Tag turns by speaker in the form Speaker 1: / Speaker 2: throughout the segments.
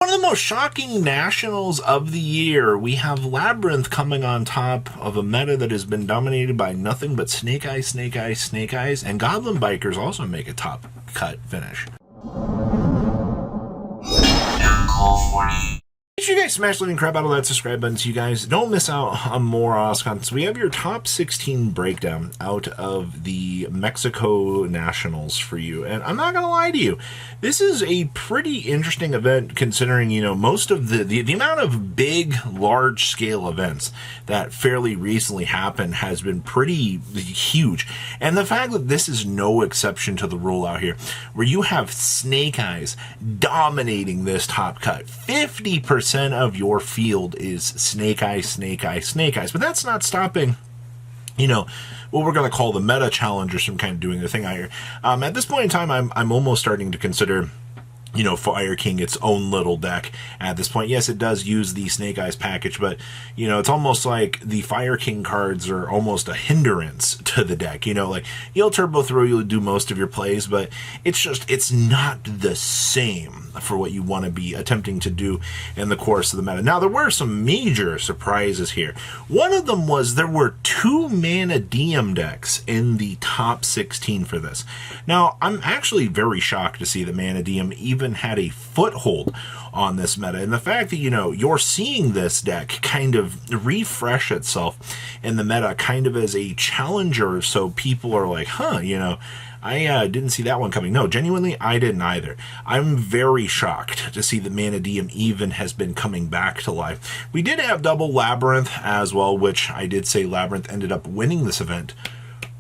Speaker 1: One of the most shocking nationals of the year, we have Labyrinth coming on top of a meta that has been dominated by nothing but Snake Eyes, Snake Eyes, Snake Eyes, and Goblin Bikers also make a top cut finish. Make sure you guys smash the living crap out of that subscribe button so you guys don't miss out on more awesome content. So we have your top 16 breakdown out of the Mexico Nationals for you. And I'm not going to lie to you, this is a pretty interesting event considering, you know, most of the amount of big, large-scale events that fairly recently happened has been pretty huge. And the fact that this is no exception to the rule out here, where you have Snake Eyes dominating this top cut. 50% of your field is Snake Eyes, Snake Eyes, Snake Eyes. But that's not stopping, you know, what we're going to call the meta challengers from kind of doing their thing out here. At this point in time, I'm almost starting to consider, you know, Fire King its own little deck at this point. Yes, it does use the Snake Eyes package, but, you know, it's almost like the Fire King cards are almost a hindrance to the deck. You know, like, you'll turbo through, you'll do most of your plays, but it's not the same for what you want to be attempting to do in the course of the meta. Now, there were some major surprises here. One of them was there were 2 Mana DM decks in the top 16 for this. Now, I'm actually very shocked to see that Mana DM even had a foothold on this meta, and the fact that, you know, you're seeing this deck kind of refresh itself in the meta kind of as a challenger, so people are like, huh, you know, I didn't see that one coming. No, genuinely, I didn't either. I'm very shocked to see that Mana DM even has been coming back to life. We did have double Labyrinth as well, which I did say Labyrinth ended up winning this event.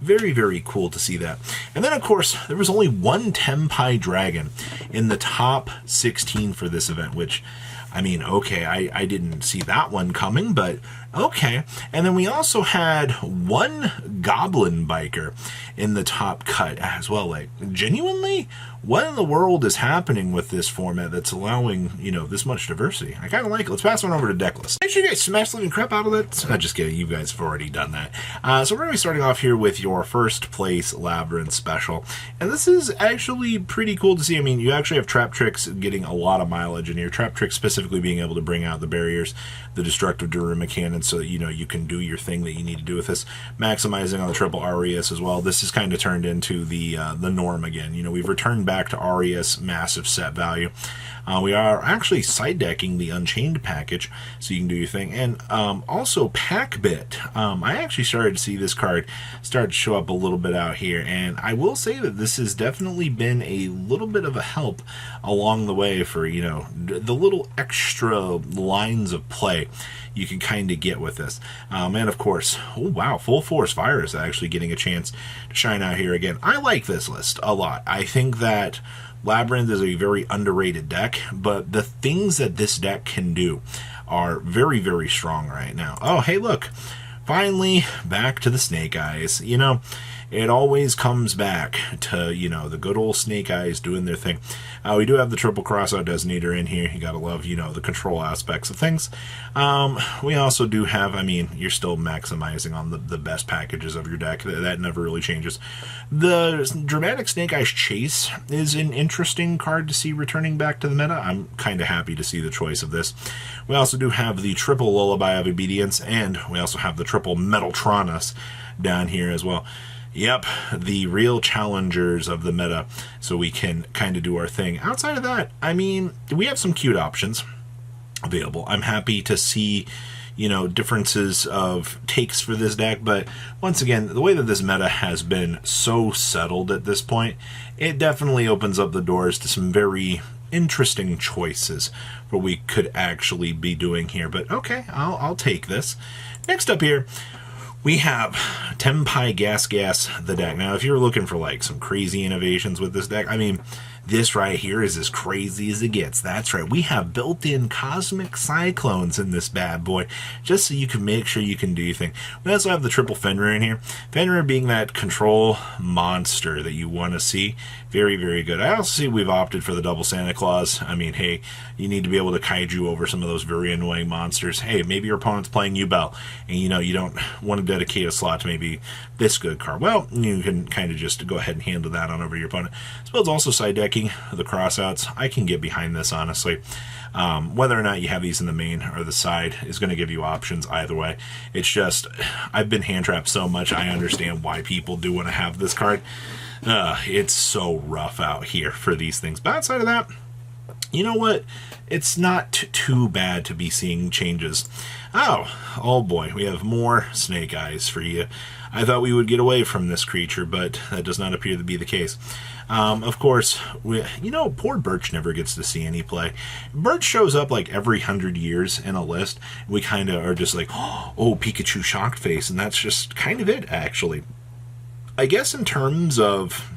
Speaker 1: Very, very cool to see that. And then, of course, there was only one Tempai Dragon in the top 16 for this event, which, I mean, okay, I didn't see that one coming, but okay. And then we also had one Goblin Biker in the top cut as well. Like, genuinely, what in the world is happening with this format that's allowing, you know, this much diversity? I kind of like it. Let's pass one over to decklist. Make sure you guys smash the living crap out of it. I'm just kidding. You guys have already done that. So we're going to be starting off here with your first place Labyrinth special. And this is actually pretty cool to see. I mean, you actually have Trap Tricks getting a lot of mileage in here. Trap Tricks specifically being able to bring out the barriers, the destructive Daruma cannon, so that, you know, you can do your thing that you need to do with this. Maximizing on the triple RES as well. This is kind of turned into the norm again. You know, we've returned back to RES massive set value. We are actually side decking the Unchained package, so you can do your thing. And also Packbit. I actually started to see this card start to show up a little bit out here, and I will say that this has definitely been a little bit of a help along the way for, you know, the little extra lines of play you can kind of get with this. And of course, oh wow, Full Force Fire is actually getting a chance to shine out here again. I like this list a lot. I think that Labyrinth is a very underrated deck, but the things that this deck can do are very, very strong right now. Oh, hey, look. Finally, back to the Snake Eyes. You know, it always comes back to, you know, the good old Snake Eyes doing their thing. We do have the triple crossout designator in here. You gotta love, you know, the control aspects of things. We also do have, I mean, you're still maximizing on the best packages of your deck. That never really changes. The Dramatic Snake Eyes Chase is an interesting card to see returning back to the meta. I'm kind of happy to see the choice of this. We also do have the triple Lullaby of Obedience, and we also have the triple Metaltronus down here as well. Yep, the real challengers of the meta, so we can kind of do our thing. Outside of that, I mean, we have some cute options available. I'm happy to see, you know, differences of takes for this deck, but once again, the way that this meta has been so settled at this point, it definitely opens up the doors to some very interesting choices for what we could actually be doing here. But okay, I'll take this. Next up here, we have Tempai Gas the deck. Now, if you're looking for like some crazy innovations with this deck, I mean, this right here is as crazy as it gets. That's right. We have built-in Cosmic Cyclones in this bad boy, just so you can make sure you can do your thing. We also have the triple Fenrir in here. Fenrir being that control monster that you want to see. Very, very good. I also see we've opted for the double Santa Claus. I mean, hey, you need to be able to kaiju over some of those very annoying monsters. Hey, maybe your opponent's playing U-Bell, and you know, you don't want to dedicate a slot to maybe this good card. Well, you can kind of just go ahead and handle that on over your opponent. This build's also side deck decking the crossouts, I can get behind this, honestly. Whether or not you have these in the main or the side is going to give you options either way. It's just, I've been hand trapped so much, I understand why people do want to have this card. It's so rough out here for these things. But outside of that, you know what? It's not too bad to be seeing changes. Oh boy, we have more snake eyes for you. I thought we would get away from this creature, but that does not appear to be the case. Of course, poor Birch never gets to see any play. Birch shows up like every 100 years in a list. We kind of are just like, oh, Pikachu shocked face, and that's just kind of it, actually. I guess in terms of,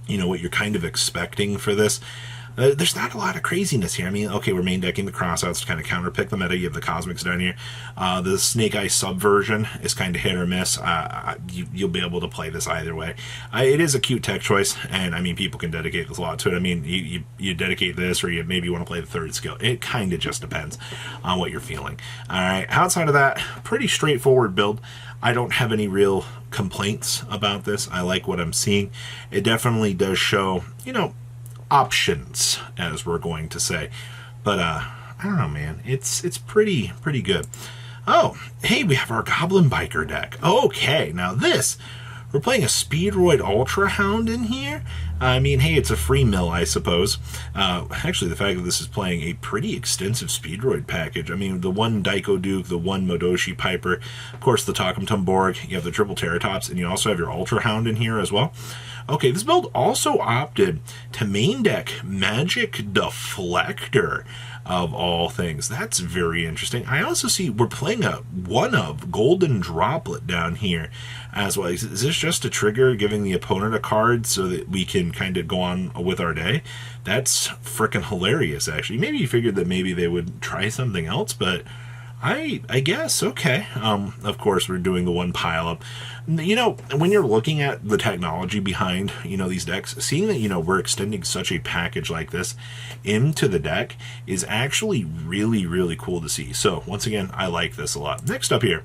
Speaker 1: what you're kind of expecting for this, there's not a lot of craziness here. I mean, okay, we're main decking the crossouts to kind of counterpick the meta. You have the Cosmics down here. The Snake Eye subversion is kind of hit or miss. You'll be able to play this either way. It is a cute tech choice, and I mean, people can dedicate a lot to it. I mean, you dedicate this, or you maybe want to play the third skill. It kind of just depends on what you're feeling. All right, outside of that, pretty straightforward build. I don't have any real complaints about this. I like what I'm seeing. It definitely does show, options, as we're going to say. But I don't know, man. It's pretty good. Oh, hey, we have our Goblin Biker deck. Okay, now we're playing a Speedroid Ultra Hound in here. I mean, hey, it's a free mill, I suppose. Actually, the fact that this is playing a pretty extensive Speedroid package. I mean, the one Daiko Duke, the one Modoshi Piper, of course, the Takum Tumborg, you have the triple Terratops, and you also have your Ultra Hound in here as well. Okay, this build also opted to main deck Magic Deflector, of all things. That's very interesting. I also see we're playing a one of Golden Droplet down here as well. Is this just a trigger giving the opponent a card so that we can kind of go on with our day? That's freaking hilarious, actually. Maybe you figured that maybe they would try something else, but I guess, okay. Of course, we're doing the one pile up. When you're looking at the technology behind, these decks, seeing that, we're extending such a package like this into the deck is actually really, really cool to see. So, once again, I like this a lot. Next up here,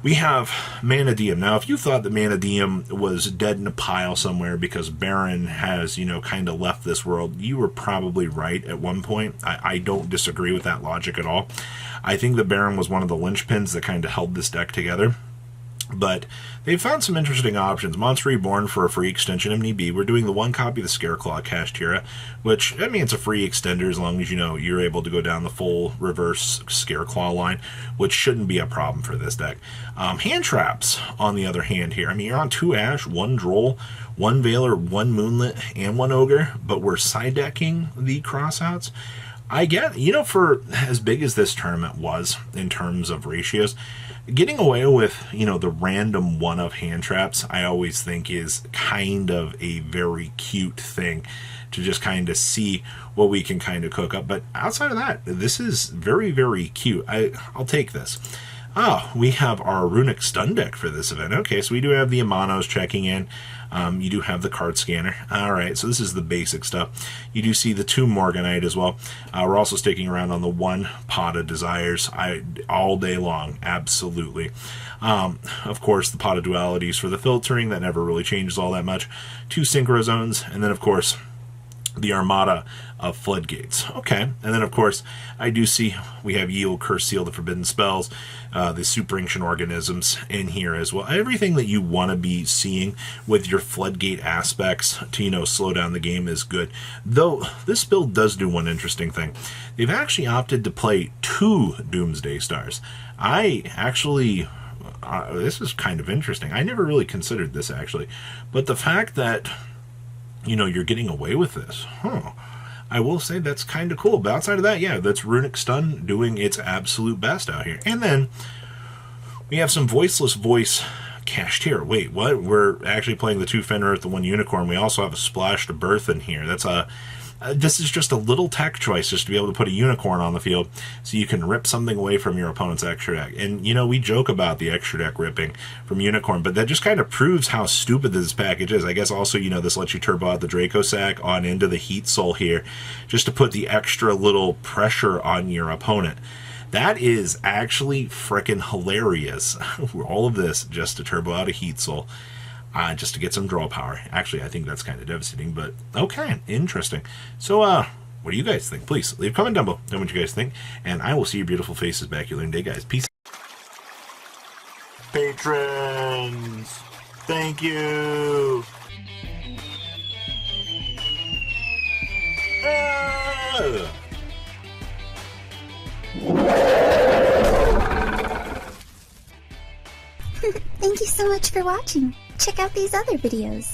Speaker 1: we have Manadium. Now, if you thought that Manadium was dead in a pile somewhere because Baron has, kind of left this world, you were probably right at one point. I don't disagree with that logic at all. I think that Baron was one of the linchpins that kind of held this deck together. But they've found some interesting options. Monster Reborn for a free extension if need be. We're doing the one copy of the Scareclaw Kashtira, which, I mean, it's a free extender as long as you're able to go down the full reverse Scareclaw line, which shouldn't be a problem for this deck. Hand traps, on the other hand here. I mean, you're on 2 Ash, 1 Droll, 1 Veiler, 1 Moonlit, and 1 Ogre, but we're side decking the crossouts. I get, for as big as this tournament was in terms of ratios, getting away with, the random one of hand traps, I always think is kind of a very cute thing to just kind of see what we can kind of cook up. But outside of that, this is very, very cute. I'll take this. We have our Runic stun deck for this event. Okay, so we do have the Amanos checking in. You do have the card scanner. All right, so this is the basic stuff. You do see the 2 Morganite as well. We're also sticking around on the 1 Pot of Desires all day long, absolutely. Of course, the Pot of Dualities for the filtering. That never really changes all that much. 2 Synchro Zones, and then, of course, the Armada of Floodgates. Okay, and then of course I do see we have Yield, Curse, Seal, the Forbidden Spells, the Super Ancient Organisms in here as well. Everything that you want to be seeing with your Floodgate aspects to slow down the game is good. Though this build does do one interesting thing. They've actually opted to play 2 Doomsday Stars. I actually this is kind of interesting. I never really considered this actually, but the fact that you're getting away with this. I will say that's kind of cool. But outside of that, yeah, that's Runic Stun doing its absolute best out here. And then we have some Voiceless Voice Kashtira. Wait, what? We're actually playing the 2 Fenrir, the 1 Unicorn. We also have a Splash to Birth in here. That's this is just a little tech choice just to be able to put a Unicorn on the field so you can rip something away from your opponent's extra deck. And, we joke about the extra deck ripping from Unicorn, but that just kind of proves how stupid this package is. I guess also, this lets you turbo out the Draco Sack on into the Heat Soul here just to put the extra little pressure on your opponent. That is actually freaking hilarious. All of this just to turbo out a Heat Soul. just to get some draw power. Actually, I think that's kind of devastating, but okay, interesting. So, what do you guys think? Please leave a comment down below. Tell me what you guys think, and I will see your beautiful faces back here in a day, guys. Peace. Patrons, thank you.
Speaker 2: Thank you so much for watching. Check out these other videos.